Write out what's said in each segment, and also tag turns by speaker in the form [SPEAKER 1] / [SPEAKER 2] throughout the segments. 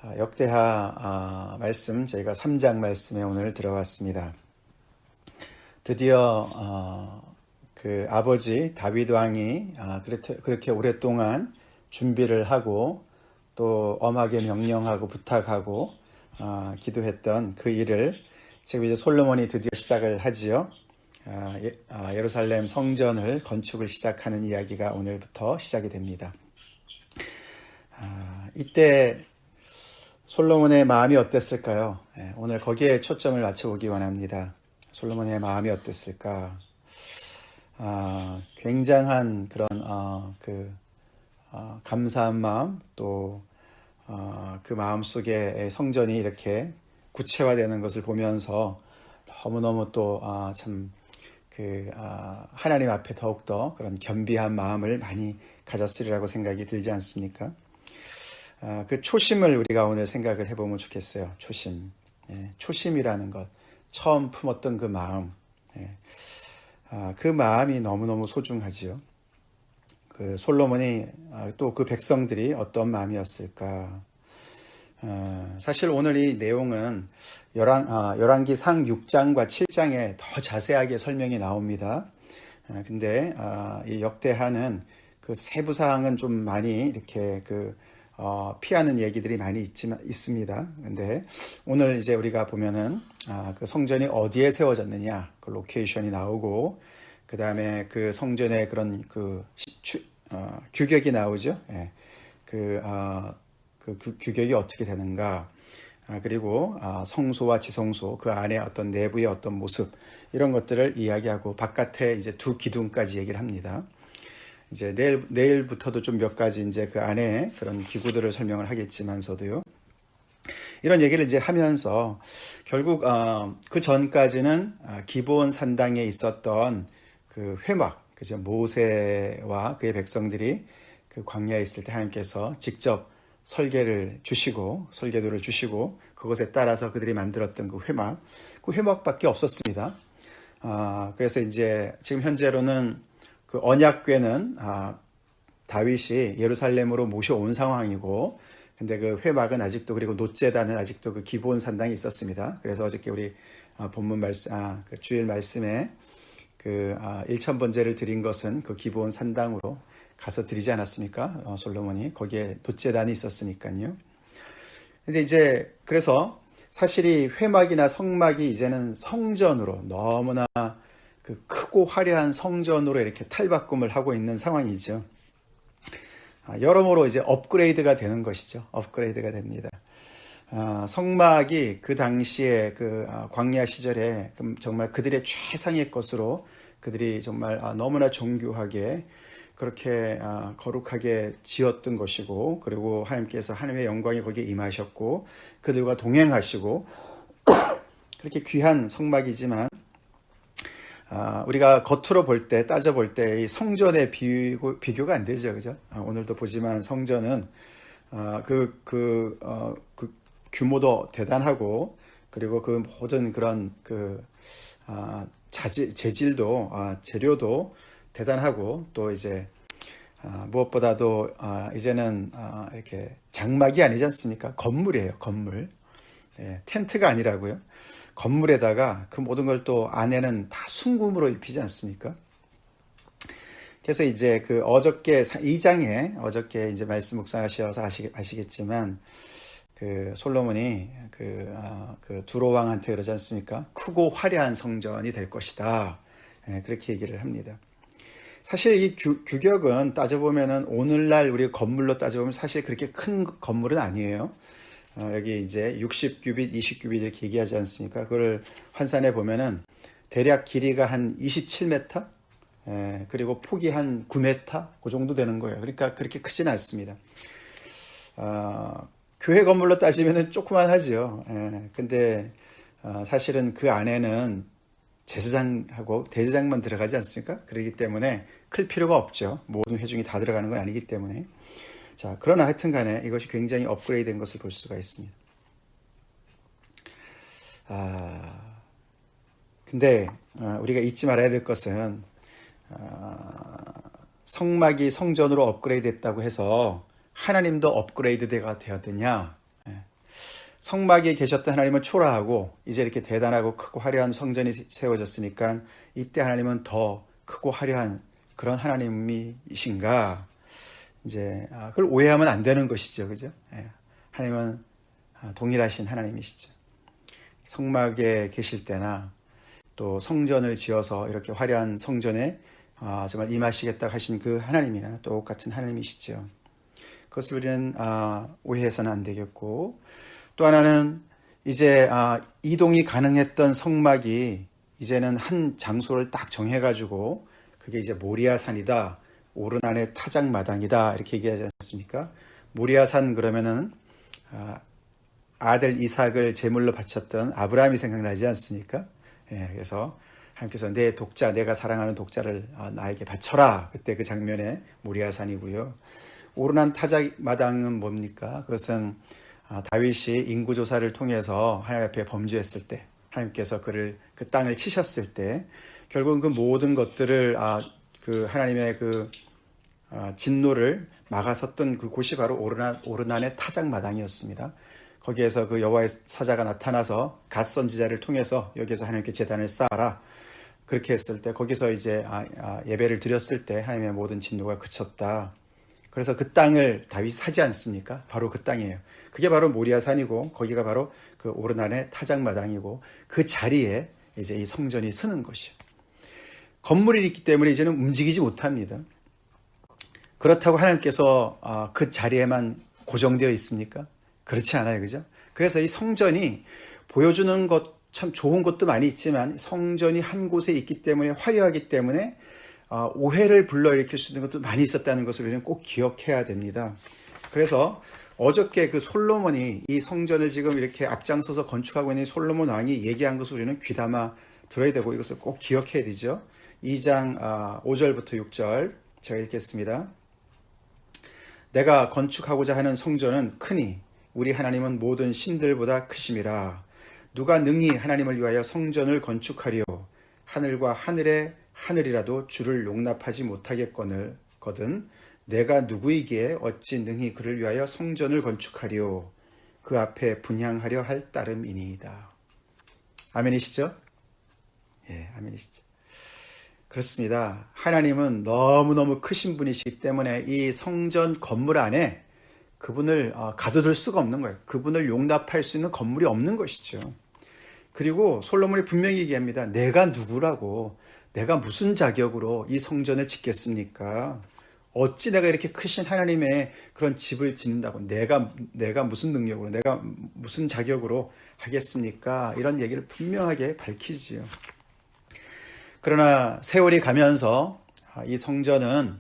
[SPEAKER 1] 역대하 말씀 저희가 3장 말씀에 오늘 들어왔습니다. 드디어 그 아버지 다윗 왕이 그렇게 오랫동안 준비를 하고 또 엄하게 명령하고 부탁하고 기도했던 그 일을 지금 이제 솔로몬이 드디어 시작을 하지요. 예루살렘 성전을 건축을 시작하는 이야기가 오늘부터 시작이 됩니다. 이때 솔로몬의 마음이 어땠을까요? 오늘 거기에 초점을 맞춰보기 원합니다. 솔로몬의 마음이 어땠을까? 굉장한 그런 감사한 마음, 또 그 마음 속에 성전이 이렇게 구체화되는 것을 보면서 너무너무 또 하나님 앞에 더욱더 그런 겸비한 마음을 많이 가졌으리라고 생각이 들지 않습니까? 그 초심을 우리가 오늘 생각을 해보면 좋겠어요. 초심. 초심이라는 것. 처음 품었던 그 마음. 그 마음이 너무너무 소중하지요. 그 솔로몬이 또 그 백성들이 어떤 마음이었을까. 사실 오늘 이 내용은 열왕기상 6장과 7장에 더 자세하게 설명이 나옵니다. 근데 이 역대하는 그 세부 사항은 좀 많이 이렇게 피하는 얘기들이 많이 있습니다. 근데 오늘 이제 우리가 보면은 그 성전이 어디에 세워졌느냐, 그 로케이션이 나오고, 그 다음에 그 성전의 그런 규격이 나오죠. 그 규격이 어떻게 되는가, 그리고 성소와 지성소, 그 안에 어떤 내부의 어떤 모습, 이런 것들을 이야기하고, 바깥에 이제 두 기둥까지 얘기를 합니다. 이제 내일부터도 좀 몇 가지 이제 그 안에 그런 기구들을 설명을 하겠지만서도요. 이런 얘기를 이제 하면서 결국 그 전까지는 기브온 산당에 있었던 그 회막, 그죠? 모세와 그의 백성들이 그 광야에 있을 때 하나님께서 직접 설계도를 주시고 그것에 따라서 그들이 만들었던 그 회막밖에 없었습니다. 그래서 이제 지금 현재로는 그 언약궤는 다윗이 예루살렘으로 모셔온 상황이고, 근데 그 회막은 아직도, 그리고 놋제단은 아직도 그 기브온 산당에 있었습니다. 그래서 어저께 우리 본문 말씀, 그 주일 말씀에 그 1,000번제를 드린 것은 그 기브온 산당으로 가서 드리지 않았습니까? 솔로몬이 거기에 놋제단이 있었으니까요. 근데 이제 그래서 사실 이 회막이나 성막이 이제는 성전으로 너무나 그 크고 화려한 성전으로 이렇게 탈바꿈을 하고 있는 상황이죠. 여러모로 이제 업그레이드가 되는 것이죠. 업그레이드가 됩니다. 성막이 그 당시에 그 광야 시절에 정말 그들의 최상의 것으로 그들이 정말 너무나 정교하게 그렇게 거룩하게 지었던 것이고, 그리고 하나님께서 하나님의 영광이 거기에 임하셨고 그들과 동행하시고 그렇게 귀한 성막이지만 우리가 겉으로 볼 때, 따져볼 때 이 성전의 비교가 안 되죠. 그죠? 오늘도 보지만 성전은 그 규모도 대단하고, 그리고 그 모든 그런 재질도, 재료도 대단하고, 또 이제 무엇보다도 이제는 이렇게 장막이 아니지 않습니까? 건물이에요. 건물. 텐트가 아니라고요. 건물에다가 그 모든 걸 또 안에는 다 순금으로 입히지 않습니까? 그래서 이제 그 어저께 2장에 어저께 이제 말씀 묵상하셔서 아시겠지만 그 솔로몬이 그 두로 왕한테 그러지 않습니까? 크고 화려한 성전이 될 것이다. 그렇게 얘기를 합니다. 사실 이 규격은 따져보면은 오늘날 우리 건물로 따져보면 사실 그렇게 큰 건물은 아니에요. 여기 이제 60규빗, 20규빗 이렇게 얘기하지 않습니까? 그걸 환산해 보면은 대략 길이가 한 27m, 그리고 폭이 한 9m, 그 정도 되는 거예요. 그러니까 그렇게 크지는 않습니다. 교회 건물로 따지면은 조그만하죠. 근데 사실은 그 안에는 제사장하고 대제장만 들어가지 않습니까? 그렇기 때문에 클 필요가 없죠. 모든 회중이 다 들어가는 건 아니기 때문에. 자, 그러나 하여튼 간에 이것이 굉장히 업그레이드 된 것을 볼 수가 있습니다. 근데 우리가 잊지 말아야 될 것은 성막이 성전으로 업그레이드 됐다고 해서 하나님도 업그레이드가 되었느냐? 성막에 계셨던 하나님은 초라하고 이제 이렇게 대단하고 크고 화려한 성전이 세워졌으니까 이때 하나님은 더 크고 화려한 그런 하나님이신가? 이제 그걸 오해하면 안 되는 것이죠, 그죠? 예. 하나님은 동일하신 하나님이시죠. 성막에 계실 때나 또 성전을 지어서 이렇게 화려한 성전에 정말 임하시겠다 하신 그 하나님이나 똑같은 하나님이시죠. 그것을 우리는 오해해서는 안 되겠고, 또 하나는 이제 이동이 가능했던 성막이 이제는 한 장소를 딱 정해가지고 그게 이제 모리아산이다, 오르난의 타작마당이다 이렇게 얘기하지 않습니까? 모리아산 그러면은 아들 이삭을 제물로 바쳤던 아브라함이 생각나지 않습니까? 예, 그래서 하나님께서 내 독자, 내가 사랑하는 독자를 나에게 바쳐라. 그때 그 장면에 모리아산이고요. 오르난 타작마당은 뭡니까? 그것은 다윗이 인구조사를 통해서 하나님 앞에 범죄했을 때, 하나님께서 그 땅을 치셨을 때, 결국은 그 모든 것들을 그 하나님의 그 진노를 막아섰던 그 곳이 바로 오르난의 타작마당이었습니다. 거기에서 그 여호와의 사자가 나타나서 갓 선지자를 통해서 여기에서 하나님께 제단을 쌓아라. 그렇게 했을 때 거기서 이제 예배를 드렸을 때 하나님의 모든 진노가 그쳤다. 그래서 그 땅을 다윗이 사지 않습니까? 바로 그 땅이에요. 그게 바로 모리아산이고 거기가 바로 그 오르난의 타작마당이고 그 자리에 이제 이 성전이 서는 것이요. 건물이 있기 때문에 이제는 움직이지 못합니다. 그렇다고 하나님께서 그 자리에만 고정되어 있습니까? 그렇지 않아요, 그죠? 그래서 이 성전이 보여주는 것 참 좋은 것도 많이 있지만 성전이 한 곳에 있기 때문에 화려하기 때문에 오해를 불러일으킬 수 있는 것도 많이 있었다는 것을 우리는 꼭 기억해야 됩니다. 그래서 어저께 그 솔로몬이 이 성전을 지금 이렇게 앞장서서 건축하고 있는 솔로몬 왕이 얘기한 것을 우리는 귀담아 들어야 되고 이것을 꼭 기억해야 되죠. 2장 5절부터 6절 제가 읽겠습니다. 내가 건축하고자 하는 성전은 크니 우리 하나님은 모든 신들보다 크심이라. 누가 능히 하나님을 위하여 성전을 건축하리요. 하늘과 하늘의 하늘이라도 주를 용납하지 못하겠거든. 내가 누구이기에 어찌 능히 그를 위하여 성전을 건축하리요. 그 앞에 분향하려 할 따름이니이다. 아멘이시죠? 예, 아멘이시죠. 그렇습니다. 하나님은 너무너무 크신 분이시기 때문에 이 성전 건물 안에 그분을 가둬둘 수가 없는 거예요. 그분을 용납할 수 있는 건물이 없는 것이죠. 그리고 솔로몬이 분명히 얘기합니다. 내가 누구라고, 내가 무슨 자격으로 이 성전을 짓겠습니까? 어찌 내가 이렇게 크신 하나님의 그런 집을 짓는다고 내가 무슨 능력으로, 내가 무슨 자격으로 하겠습니까? 이런 얘기를 분명하게 밝히지요. 그러나 세월이 가면서 이 성전은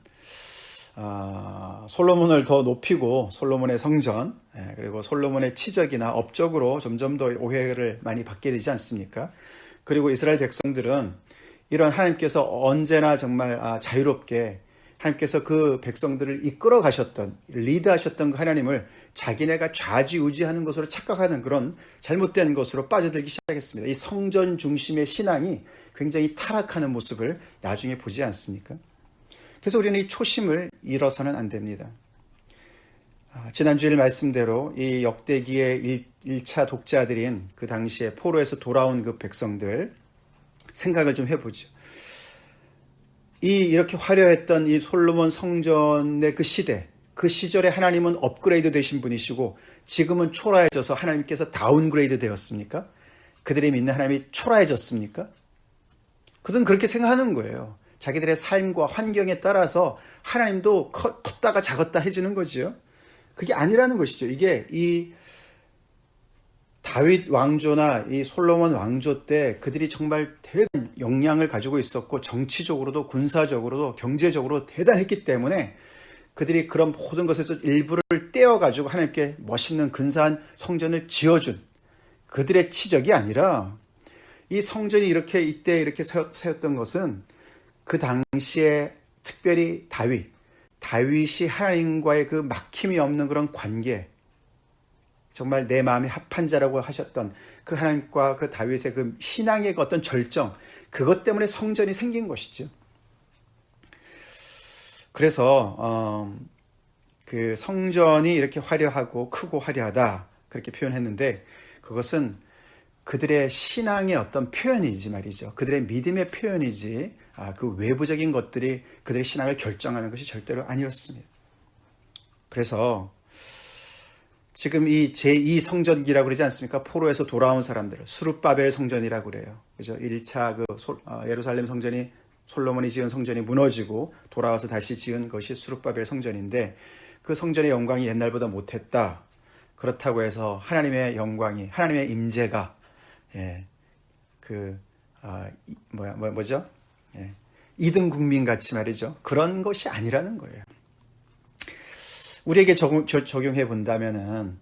[SPEAKER 1] 솔로몬을 더 높이고 솔로몬의 성전 그리고 솔로몬의 치적이나 업적으로 점점 더 오해를 많이 받게 되지 않습니까? 그리고 이스라엘 백성들은 이런 하나님께서 언제나 정말 자유롭게 하나님께서 그 백성들을 이끌어 가셨던 리드하셨던 그 하나님을 자기네가 좌지우지하는 것으로 착각하는 그런 잘못된 것으로 빠져들기 시작했습니다. 이 성전 중심의 신앙이 굉장히 타락하는 모습을 나중에 보지 않습니까? 그래서 우리는 이 초심을 잃어서는 안 됩니다. 지난주일 말씀대로 이 역대기의 1차 독자들인 그 당시에 포로에서 돌아온 그 백성들 생각을 좀 해보죠. 이렇게 화려했던 이 솔로몬 성전의 그 시대, 그 시절에 하나님은 업그레이드 되신 분이시고 지금은 초라해져서 하나님께서 다운그레이드 되었습니까? 그들이 믿는 하나님이 초라해졌습니까? 그들은 그렇게 생각하는 거예요. 자기들의 삶과 환경에 따라서 하나님도 컸다가 작았다 해지는 거죠. 그게 아니라는 것이죠. 이게 이 다윗 왕조나 이 솔로몬 왕조 때 그들이 정말 대단한 역량을 가지고 있었고 정치적으로도 군사적으로도 경제적으로 대단했기 때문에 그들이 그런 모든 것에서 일부를 떼어가지고 하나님께 멋있는 근사한 성전을 지어준 그들의 치적이 아니라 이 성전이 이때 이렇게 세웠던 것은 그 당시에 특별히 다윗이 하나님과의 그 막힘이 없는 그런 관계, 정말 내 마음이 합한 자라고 하셨던 그 하나님과 그 다윗의 그 신앙의 어떤 절정, 그것 때문에 성전이 생긴 것이죠. 그래서 그 성전이 이렇게 화려하고 크고 화려하다, 그렇게 표현했는데 그것은 그들의 신앙의 어떤 표현이지 말이죠. 그들의 믿음의 표현이지 그 외부적인 것들이 그들의 신앙을 결정하는 것이 절대로 아니었습니다. 그래서 지금 이 제2성전기라고 그러지 않습니까? 포로에서 돌아온 사람들을 수룹바벨 성전이라고 그래요. 그죠? 1차 예루살렘 성전이 솔로몬이 지은 성전이 무너지고 돌아와서 다시 지은 것이 수룹바벨 성전인데 그 성전의 영광이 옛날보다 못했다. 그렇다고 해서 하나님의 영광이 하나님의 임재가 뭐죠? 2등 국민 같이 말이죠. 그런 것이 아니라는 거예요. 우리에게 적용해 본다면은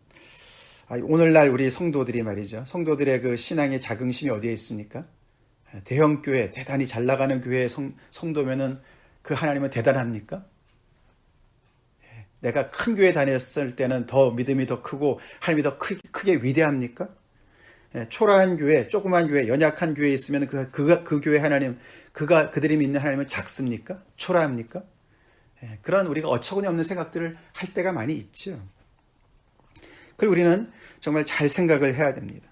[SPEAKER 1] 오늘날 우리 성도들이 말이죠. 성도들의 그 신앙의 자긍심이 어디에 있습니까? 대형 교회, 대단히 잘 나가는 교회의 성도면은 그 하나님은 대단합니까? 내가 큰 교회 다녔을 때는 더 믿음이 더 크고 하나님이 더 크게 위대합니까? 초라한 교회, 조그만 교회, 연약한 교회에 있으면 그 교회 하나님, 그들이 믿는 하나님은 작습니까? 초라합니까? 그런 우리가 어처구니 없는 생각들을 할 때가 많이 있죠. 그리고 우리는 정말 잘 생각을 해야 됩니다.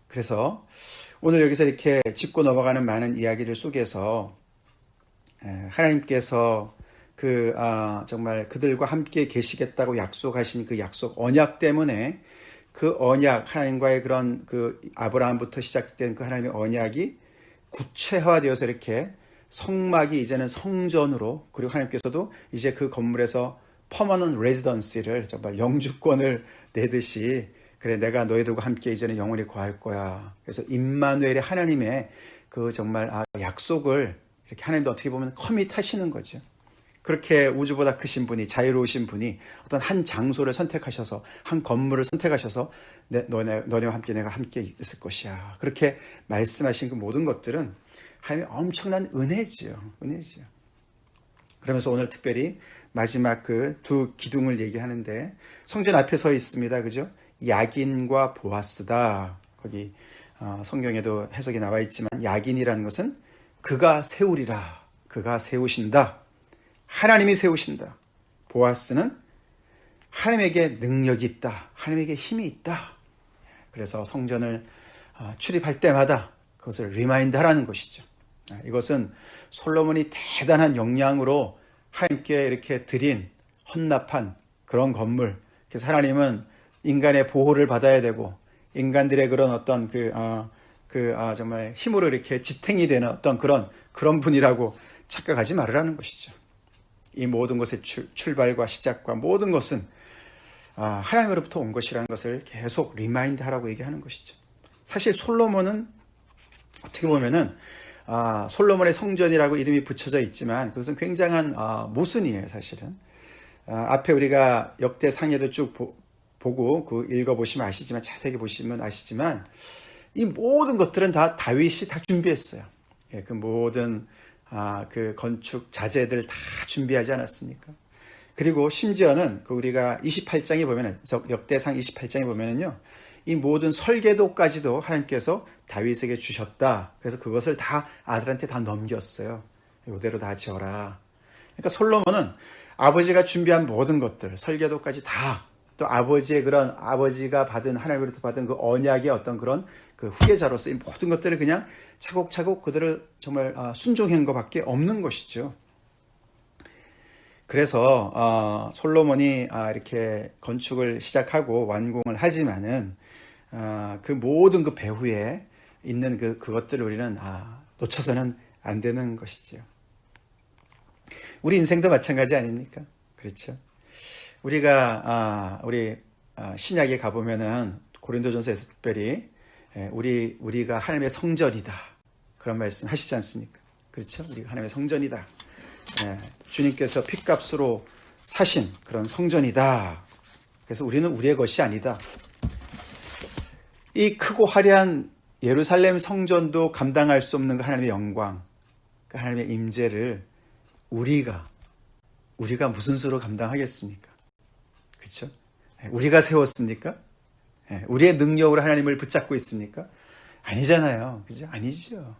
[SPEAKER 1] 그래서 오늘 여기서 이렇게 짚고 넘어가는 많은 이야기들 속에서 하나님께서 정말 그들과 함께 계시겠다고 약속하신 그 약속, 언약 때문에 그 언약, 하나님과의 그런 아브라함부터 시작된 그 하나님의 언약이 구체화되어서 이렇게 성막이 이제는 성전으로, 그리고 하나님께서도 이제 그 건물에서 퍼머넌트 레지던시를 정말 영주권을 내듯이 그래 내가 너희들과 함께 이제는 영원히 거할 거야. 그래서 임마누엘의 하나님의 그 정말 약속을 이렇게 하나님도 어떻게 보면 커밋하시는 거죠. 그렇게 우주보다 크신 분이, 자유로우신 분이 어떤 한 장소를 선택하셔서 한 건물을 선택하셔서 너네와 함께 내가 함께 있을 것이야. 그렇게 말씀하신 그 모든 것들은 하나님의 엄청난 은혜지요. 그러면서 오늘 특별히 마지막 그 두 기둥을 얘기하는데 성전 앞에 서 있습니다. 그죠? 야긴과 보아스다. 거기 성경에도 해석이 나와 있지만 야긴이라는 것은 그가 세우리라. 그가 세우신다. 하나님이 세우신다. 보아스는 하나님에게 능력이 있다. 하나님에게 힘이 있다. 그래서 성전을 출입할 때마다 그것을 리마인드하라는 것이죠. 이것은 솔로몬이 대단한 역량으로 하나님께 이렇게 드린 헌납한 그런 건물. 그래서 하나님은 인간의 보호를 받아야 되고 인간들의 그런 어떤 정말 힘으로 이렇게 지탱이 되는 어떤 그런 분이라고 착각하지 말으라는 것이죠. 이 모든 것의 출발과 시작과 모든 것은 하나님으로부터 온 것이라는 것을 계속 리마인드 하라고 얘기하는 것이죠. 사실 솔로몬은 어떻게 보면은 솔로몬의 성전이라고 이름이 붙여져 있지만 그것은 굉장한 모순이에요. 사실은 앞에 우리가 역대상에도 쭉 보고 읽어보시면 아시지만 자세히 보시면 아시지만 이 모든 것들은 다 다윗이 다 준비했어요. 그 모든 그 건축 자재들 다 준비하지 않았습니까? 그리고 심지어는 우리가 28장에 보면은 역대상 28장에 보면은요. 이 모든 설계도까지도 하나님께서 다윗에게 주셨다. 그래서 그것을 다 아들한테 다 넘겼어요. 이대로 다 지어라. 그러니까 솔로몬은 아버지가 준비한 모든 것들, 설계도까지 다 또 아버지가 받은 하나님으로부터 받은 그 언약의 어떤 그런 그 후계자로서 이 모든 것들을 그냥 차곡차곡 그들을 정말 순종한 것밖에 없는 것이죠. 그래서 솔로몬이 이렇게 건축을 시작하고 완공을 하지만은 그 모든 그 배후에 있는 그것들을 우리는 놓쳐서는 안 되는 것이죠. 우리 인생도 마찬가지 아닙니까? 그렇죠. 우리가 우리 신약에 가보면은 고린도전서에서 특별히 우리가 하나님의 성전이다 그런 말씀 하시지 않습니까? 그렇죠. 우리가 하나님의 성전이다. 주님께서 핏값으로 사신 그런 성전이다. 그래서 우리는 우리의 것이 아니다. 이 크고 화려한 예루살렘 성전도 감당할 수 없는 그 하나님의 영광, 그 하나님의 임재를 우리가 무슨 수로 감당하겠습니까? 그렇죠? 우리가 세웠습니까? 우리의 능력으로 하나님을 붙잡고 있습니까? 아니잖아요. 그죠? 아니죠.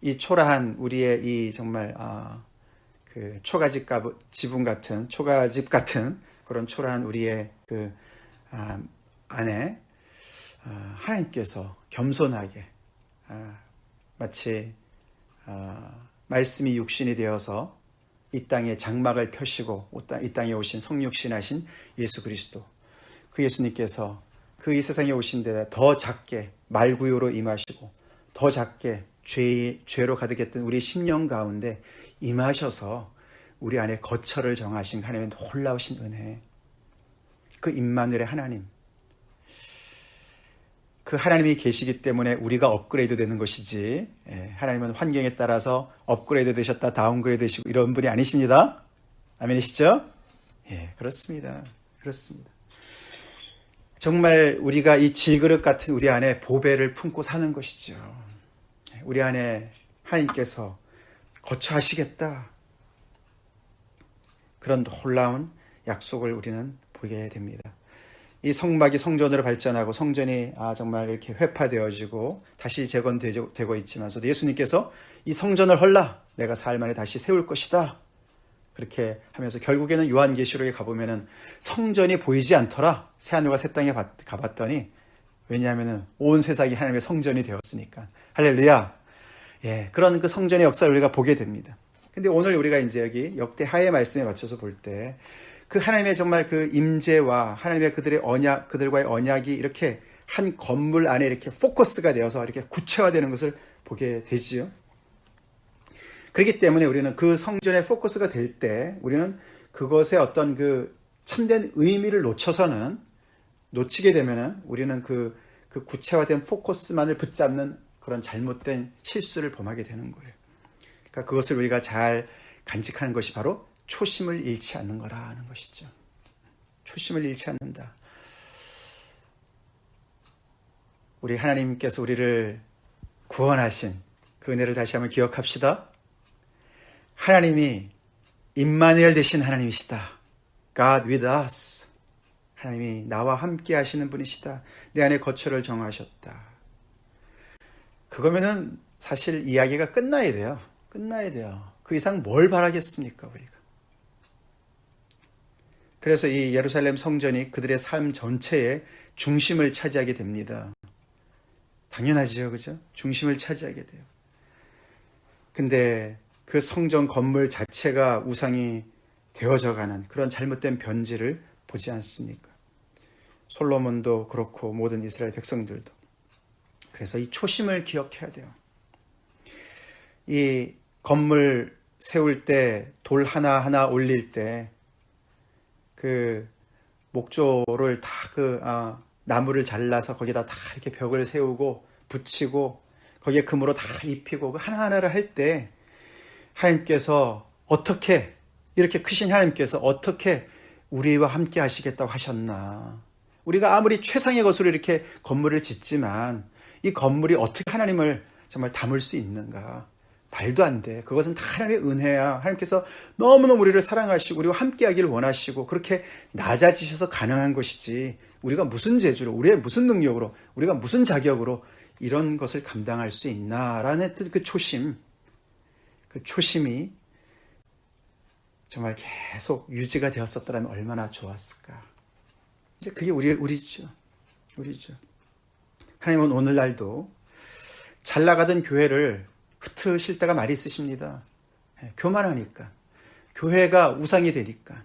[SPEAKER 1] 이 초라한 우리의 이 정말 그 초가집 같은 그런 초라한 우리의 그 안에 하나님께서 겸손하게 마치 말씀이 육신이 되어서 이 땅에 장막을 펴시고 이 땅에 오신 성육신하신 예수 그리스도, 그 예수님께서 그 이 세상에 오신 데다 더 작게 말구유로 임하시고 더 작게 죄로 가득했던 우리 심령 가운데 임하셔서 우리 안에 거처를 정하신 하나님의 놀라우신 은혜, 그 임마누엘의 하나님, 그 하나님이 계시기 때문에 우리가 업그레이드 되는 것이지, 하나님은 환경에 따라서 업그레이드 되셨다 다운그레이드 되시고 이런 분이 아니십니다. 아멘이시죠? 예, 그렇습니다. 그렇습니다. 정말 우리가 이 질그릇 같은 우리 안에 보배를 품고 사는 것이죠. 우리 안에 하나님께서 거처하시겠다, 그런 놀라운 약속을 우리는 보게 됩니다. 이 성막이 성전으로 발전하고 성전이 정말 이렇게 회파되어지고 다시 재건되고 있지만서도 예수님께서 이 성전을 헐라 내가 사흘 만에 다시 세울 것이다, 그렇게 하면서 결국에는 요한계시록에 가보면은 성전이 보이지 않더라. 새하늘과 새 땅에 가봤더니, 왜냐하면은 온 세상이 하나님의 성전이 되었으니까. 할렐루야. 예, 그런 그 성전의 역사를 우리가 보게 됩니다. 근데 오늘 우리가 이제 여기 역대하의 말씀에 맞춰서 볼 때 그 하나님의 정말 그 임재와 하나님의 그들과의 언약이 이렇게 한 건물 안에 이렇게 포커스가 되어서 이렇게 구체화되는 것을 보게 되지요. 그렇기 때문에 우리는 그 성전의 포커스가 될 때 우리는 그것의 어떤 그 참된 의미를 놓치게 되면은 우리는 그 구체화된 포커스만을 붙잡는 그런 잘못된 실수를 범하게 되는 거예요. 그러니까 그것을 우리가 잘 간직하는 것이 바로 초심을 잃지 않는 거라는 것이죠. 초심을 잃지 않는다. 우리 하나님께서 우리를 구원하신 그 은혜를 다시 한번 기억합시다. 하나님이 임마누엘 되신 하나님이시다. God with us. 하나님이 나와 함께 하시는 분이시다. 내 안에 거처를 정하셨다. 그거면은 사실 이야기가 끝나야 돼요. 그 이상 뭘 바라겠습니까, 우리가. 그래서 이 예루살렘 성전이 그들의 삶 전체의 중심을 차지하게 됩니다. 당연하죠, 그죠? 중심을 차지하게 돼요. 근데 그 성전 건물 자체가 우상이 되어져가는 그런 잘못된 변질을 보지 않습니까? 솔로몬도 그렇고 모든 이스라엘 백성들도. 그래서 이 초심을 기억해야 돼요. 이 건물 세울 때, 돌 하나하나 올릴 때 그 목조를 다 나무를 잘라서 거기다 다 이렇게 벽을 세우고 붙이고 거기에 금으로 다 입히고 그 하나하나를 할 때 하나님께서 어떻게, 이렇게 크신 하나님께서 어떻게 우리와 함께 하시겠다고 하셨나. 우리가 아무리 최상의 것으로 이렇게 건물을 짓지만 이 건물이 어떻게 하나님을 정말 담을 수 있는가. 말도 안 돼. 그것은 다 하나님의 은혜야. 하나님께서 너무너무 우리를 사랑하시고 우리와 함께 하기를 원하시고 그렇게 낮아지셔서 가능한 것이지, 우리가 무슨 재주로, 우리의 무슨 능력으로, 우리가 무슨 자격으로 이런 것을 감당할 수 있나라는 그 초심이 정말 계속 유지가 되었었더라면 얼마나 좋았을까. 이제 그게 우리죠. 하나님은 오늘날도 잘 나가던 교회를 흩으실 때가 많이 있으십니다. 교만하니까, 교회가 우상이 되니까,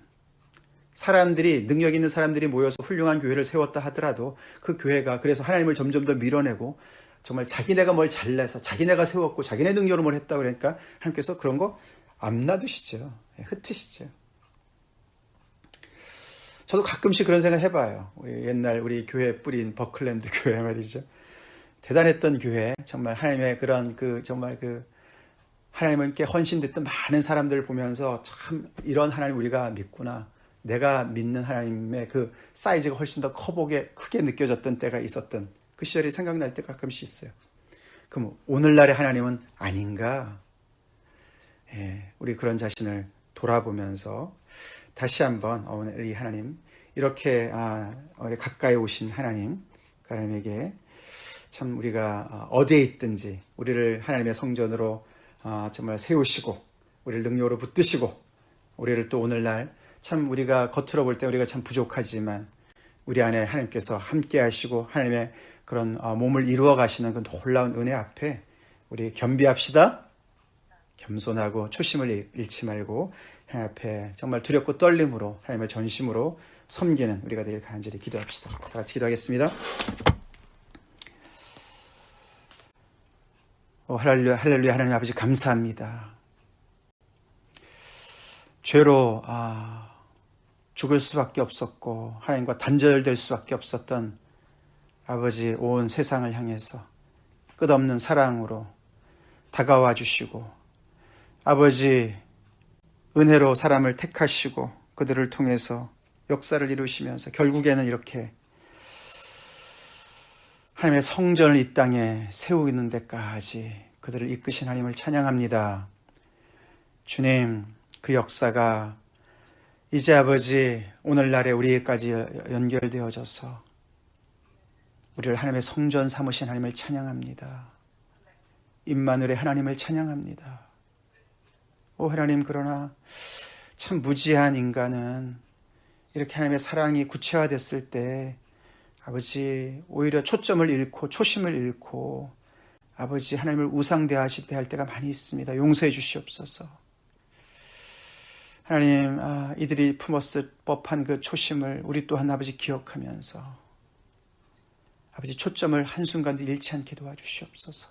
[SPEAKER 1] 사람들이, 능력 있는 사람들이 모여서 훌륭한 교회를 세웠다 하더라도 그 교회가 그래서 하나님을 점점 더 밀어내고 정말 자기네가 뭘 잘내서 자기네가 세웠고 자기네 능력으로 뭘 했다고 그러니까 하나님께서 그런 거 안 놔두시죠. 흩으시죠. 저도 가끔씩 그런 생각 해봐요. 우리 교회 뿌린 버클랜드 교회 말이죠. 대단했던 교회, 정말 하나님의 그런 정말 하나님께 헌신됐던 많은 사람들을 보면서 참 이런 하나님 우리가 믿구나. 내가 믿는 하나님의 그 사이즈가 훨씬 더 크게 느껴졌던 때가 있었던 그 시절이 생각날 때 가끔씩 있어요. 그럼 오늘날의 하나님은 아닌가? 우리 그런 자신을 돌아보면서 다시 한번 오늘 이 하나님, 이렇게 우리 가까이 오신 하나님에게 참 우리가 어디에 있든지 우리를 하나님의 성전으로 정말 세우시고 우리를 능력으로 붙드시고 우리를 또 오늘날 참 우리가 겉으로 볼 때 우리가 참 부족하지만 우리 안에 하나님께서 함께 하시고 하나님의 그런 몸을 이루어 가시는 그 놀라운 은혜 앞에 우리 겸비합시다. 겸손하고 초심을 잃지 말고 하나님 앞에 정말 두렵고 떨림으로 하나님을 전심으로 섬기는 우리가 되길 간절히 기도합시다. 다 같이 기도하겠습니다. 할렐루야, 할렐루야. 하나님 아버지 감사합니다. 죄로 죽을 수밖에 없었고 하나님과 단절될 수밖에 없었던 아버지 온 세상을 향해서 끝없는 사랑으로 다가와 주시고 아버지 은혜로 사람을 택하시고 그들을 통해서 역사를 이루시면서 결국에는 이렇게 하나님의 성전을 이 땅에 세우는 데까지 그들을 이끄신 하나님을 찬양합니다. 주님, 그 역사가 이제 아버지 오늘날에 우리에까지 연결되어져서 우리를 하나님의 성전 삼으신 하나님을 찬양합니다. 임마누엘의 하나님을 찬양합니다. 오 하나님, 그러나 참 무지한 인간은 이렇게 하나님의 사랑이 구체화됐을 때 아버지 오히려 초점을 잃고 초심을 잃고 아버지 하나님을 우상대하시되 할 때가 많이 있습니다. 용서해 주시옵소서. 하나님, 이들이 품었을 법한 그 초심을 우리 또한 아버지 기억하면서 아버지 초점을 한순간도 잃지 않게 도와주시옵소서.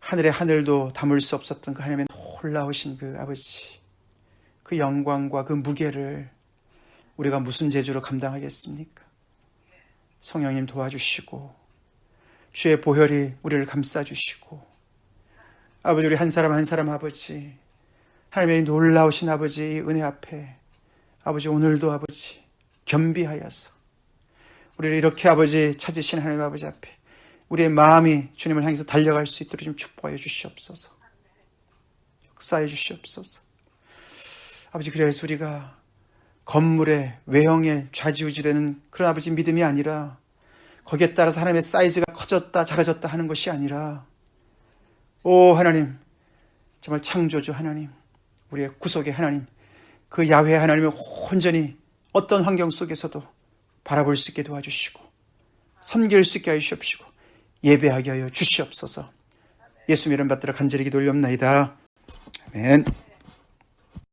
[SPEAKER 1] 하늘의 하늘도 담을 수 없었던 그 하나님의 놀라우신 그 아버지, 그 영광과 그 무게를 우리가 무슨 재주로 감당하겠습니까? 성령님 도와주시고 주의 보혈이 우리를 감싸주시고 아버지, 우리 한 사람 한 사람 아버지 하나님의 놀라우신 아버지 은혜 앞에 아버지 오늘도 아버지 겸비하여서 우리를 이렇게 아버지 찾으신 하나님 아버지 앞에 우리의 마음이 주님을 향해서 달려갈 수 있도록 좀 축복하여 주시옵소서. 역사해 주시옵소서. 아버지, 그래서 우리가 건물의 외형에 좌지우지되는 그런 아버지 믿음이 아니라 거기에 따라서 하나님의 사이즈가 커졌다 작아졌다 하는 것이 아니라 오 하나님, 정말 창조주 하나님, 우리의 구속의 하나님, 그 야훼 하나님을 온전히 어떤 환경 속에서도 바라볼 수 있게 도와주시고 섬길 수 있게 하여 주시옵시고 예배하게 하여 주시옵소서. 예수님 이름 받들어 간절히 기도 올리옵나이다. 아멘.